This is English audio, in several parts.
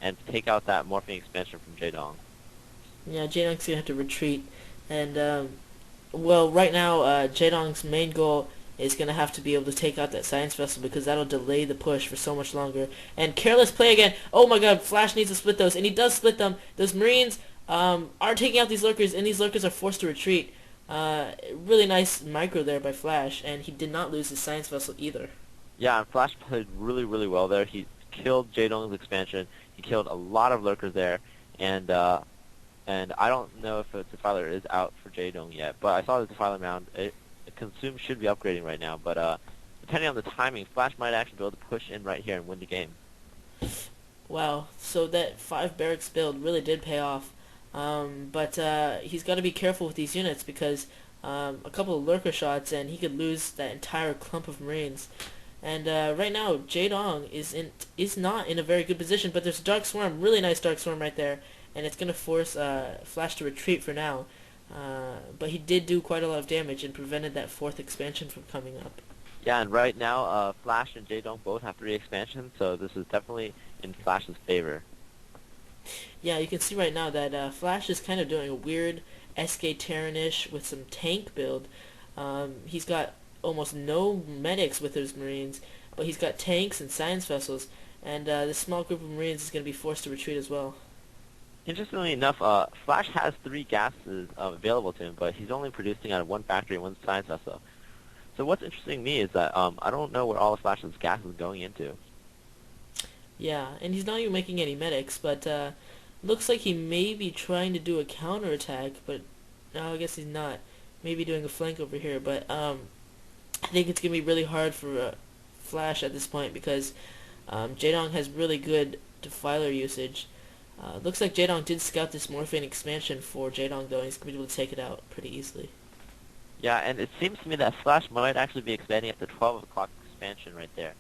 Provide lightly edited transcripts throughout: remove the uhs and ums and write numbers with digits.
and take out that morphing expansion from Jaedong. Yeah, Jaedong's gonna have to retreat, and well, right now, Jaedong's main goal is gonna have to be able to take out that science vessel because that'll delay the push for so much longer. And careless play again. Oh my God, Flash needs to split those, and he does split them. Those Marines are taking out these lurkers, and these lurkers are forced to retreat. Really nice micro there by Flash, and he did not lose his science vessel either. Yeah, and Flash played really, really well there. He killed Jaedong's expansion. He killed a lot of lurkers there, and I don't know if the Defiler is out for Jaedong yet, but I saw the Defiler mound. It Consume should be upgrading right now, but depending on the timing, Flash might actually be able to push in right here and win the game. Wow, so that 5 barracks build really did pay off. But he's got to be careful with these units because a couple of lurker shots and he could lose that entire clump of Marines. And right now, Jaedong is not in a very good position, but there's a Dark Swarm, really nice Dark Swarm right there, and it's going to force Flash to retreat for now. But he did do quite a lot of damage and prevented that 4th expansion from coming up. Yeah, and right now, Flash and Jaedong both have 3 expansions, so this is definitely in Flash's favor. Yeah, you can see right now that Flash is kind of doing a weird SK Terran-ish with some tank build. He's got almost no medics with his Marines, but he's got tanks and science vessels, and this small group of Marines is going to be forced to retreat as well. Interestingly enough, Flash has 3 gases available to him, but he's only producing out of 1 factory and 1 science vessel. So what's interesting to me is that I don't know where all of Flash's gas is going into. Yeah, and he's not even making any medics, but looks like he may be trying to do a counterattack, but no, I guess he's not. Maybe doing a flank over here, but I think it's going to be really hard for Flash at this point because Jaedong has really good defiler usage. Looks like Jaedong did scout this Morphine expansion for Jaedong though, and he's going to be able to take it out pretty easily. Yeah, and it seems to me that Flash might actually be expanding at the 12 o'clock expansion right there.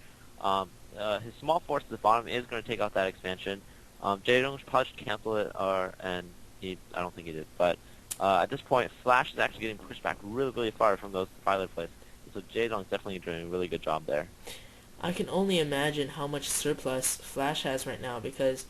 His small force at the bottom is going to take out that expansion. Jaedong probably should cancel it, I don't think he did. But at this point, Flash is actually getting pushed back really, really far from those defiler plays. So Jaedong's definitely doing a really good job there. I can only imagine how much surplus Flash has right now because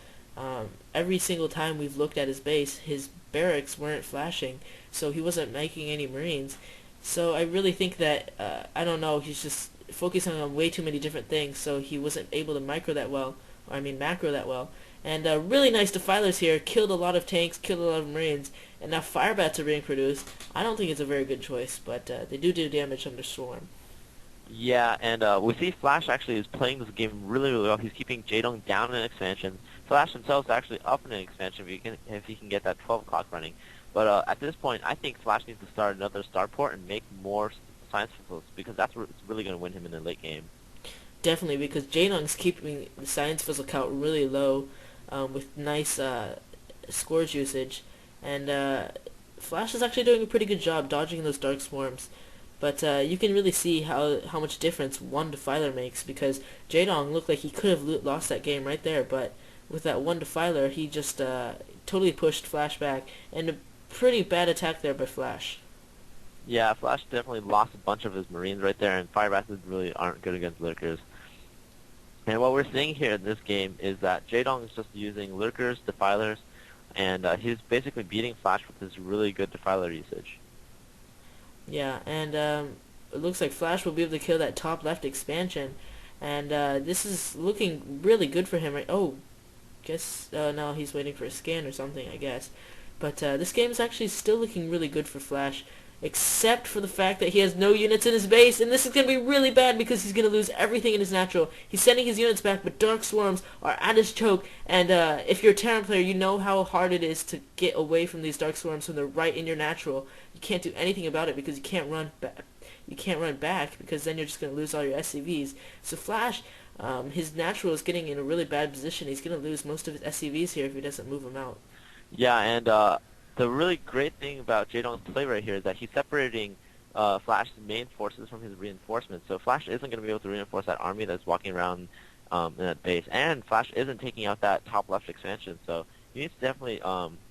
every single time we've looked at his base, his barracks weren't flashing, so he wasn't making any Marines. So I really think that, I don't know, he's just focusing on way too many different things, so he wasn't able to micro that well, or I mean macro that well. And really nice defilers here, killed a lot of tanks, killed a lot of Marines, and now Firebats are being produced. I don't think it's a very good choice, but they do damage under Swarm. Yeah, and we see Flash actually is playing this game really, really well. He's keeping Jaedong down in expansion. Flash himself is actually up in an expansion if he can get that 12 o'clock running. But at this point, I think Flash needs to start another starport and make more science vessels because that's what's really going to win him in the late game. Definitely, because Jaedong's keeping the science vessel count really low with nice scores usage, and Flash is actually doing a pretty good job dodging those dark swarms. But you can really see how much difference one defiler makes because Jaedong looked like he could have lost that game right there, but with that one defiler, he just totally pushed Flash back, and a pretty bad attack there by Flash. Yeah, Flash definitely lost a bunch of his Marines right there, and Firebats really aren't good against Lurkers. And what we're seeing here in this game is that Jaedong is just using Lurkers, Defilers, and he's basically beating Flash with his really good Defiler usage. Yeah, and it looks like Flash will be able to kill that top left expansion, and this is looking really good for him. Right? Oh, guess no, he's waiting for a scan or something, I guess. But this game is actually still looking really good for Flash, except for the fact that he has no units in his base, and this is going to be really bad because he's going to lose everything in his natural. He's sending his units back, but Dark Swarms are at his choke, and if you're a Terran player, you know how hard it is to get away from these Dark Swarms when they're right in your natural. You can't do anything about it because you can't run back. You can't run back because then you're just going to lose all your SCVs. So Flash, his natural is getting in a really bad position. He's going to lose most of his SCVs here if he doesn't move them out. Yeah, and the really great thing about Jaedong's play right here is that he's separating Flash's main forces from his reinforcements. So Flash isn't going to be able to reinforce that army that's walking around in that base. And Flash isn't taking out that top left expansion. So he needs to definitely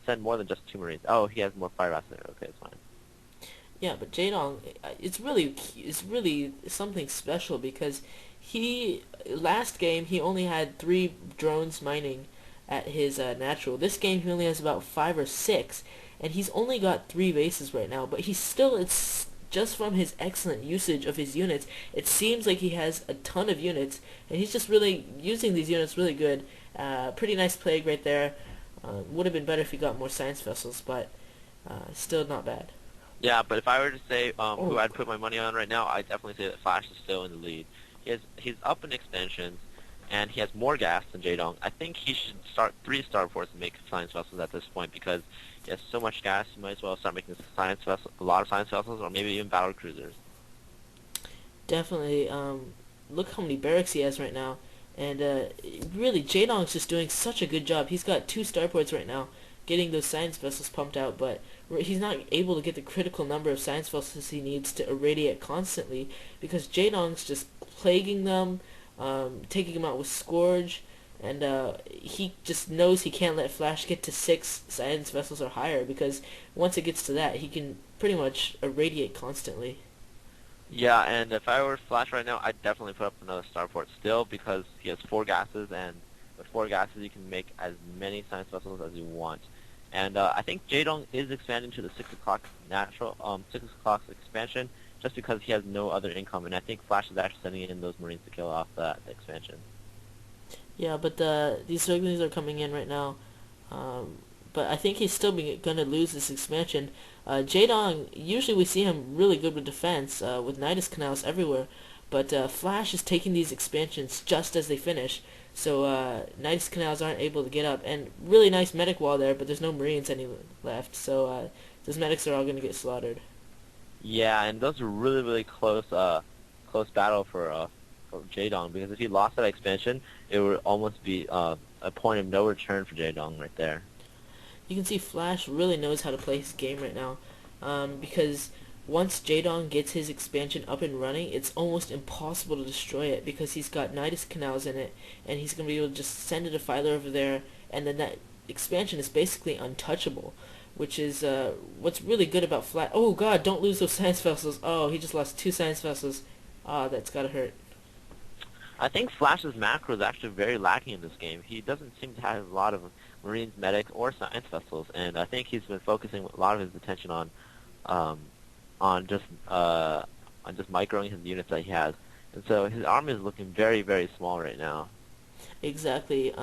send more than just 2 Marines. Oh, he has more fire rats there. Okay, it's fine. Yeah, but Jaedong, it's really something special because he last game he only had 3 drones mining, at his natural. This game he only has about 5 or 6, and he's only got 3 bases right now, but he's still, it's just from his excellent usage of his units, it seems like he has a ton of units, and he's just really using these units really good. Pretty nice plague right there. Would have been better if he got more science vessels, but still not bad. Yeah, but if I were to say who Oh, I'd put my money on right now, I'd definitely say that Flash is still in the lead. He's up in expansions, and he has more gas than Jaedong. I think he should start 3 starports and make science vessels at this point because he has so much gas. You might as well start making a lot of science vessels, or maybe even battle cruisers. definitely. Look how many barracks he has right now. And really, Jaedong's just doing such a good job. He's got 2 starports right now, getting those science vessels pumped out, but he's not able to get the critical number of science vessels he needs to irradiate constantly because Jaedong's just plaguing them, taking them out with Scourge, and he just knows he can't let Flash get to 6 science vessels or higher because once it gets to that, he can pretty much irradiate constantly. Yeah, and if I were Flash right now, I'd definitely put up another starport still because he has 4 gases, and with 4 gases you can make as many science vessels as you want. And I think Jaedong is expanding to the 6 o'clock 6 o'clock expansion just because he has no other income, and I think Flash is actually sending in those Marines to kill off that expansion. Yeah, but these Zerglings are coming in right now. Um, but I think he's still gonna lose this expansion. Jaedong, usually we see him really good with defense, with Nidus Canals everywhere, but Flash is taking these expansions just as they finish, so Nidus Canals aren't able to get up. And really nice medic wall there, but there's no Marines any left, so those medics are all gonna get slaughtered. Yeah, and those are really close close battle for Jaedong because if he lost that expansion, it would almost be a point of no return for Jaedong right there. You can see Flash really knows how to play his game right now, because once Jaedong gets his expansion up and running, it's almost impossible to destroy it because he's got Nidus Canals in it, and he's going to be able to just send a defiler over there, and then that expansion is basically untouchable, which is what's really good about Flash. Oh god, don't lose those science vessels. Oh, he just lost 2 science vessels. Ah, that's gotta hurt. I think Flash's macro is actually very lacking in this game. He doesn't seem to have a lot of Marines, medics, or science vessels, and I think he's been focusing a lot of his attention um, on just microing his units that he has, and so his army is looking very small right now. Exactly.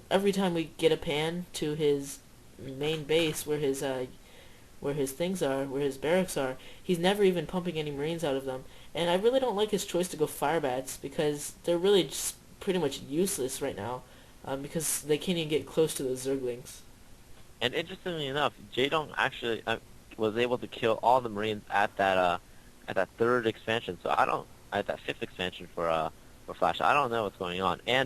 Every time we get a pan to his main base where his things are, where his barracks are, he's never even pumping any Marines out of them. And I really don't like his choice to go Firebats because they're really just pretty much useless right now, because they can't even get close to those Zerglings. And interestingly enough, Jaedong actually was able to kill all the Marines at that 3rd expansion. So I don't at that 5th expansion for Flash. I don't know what's going on. And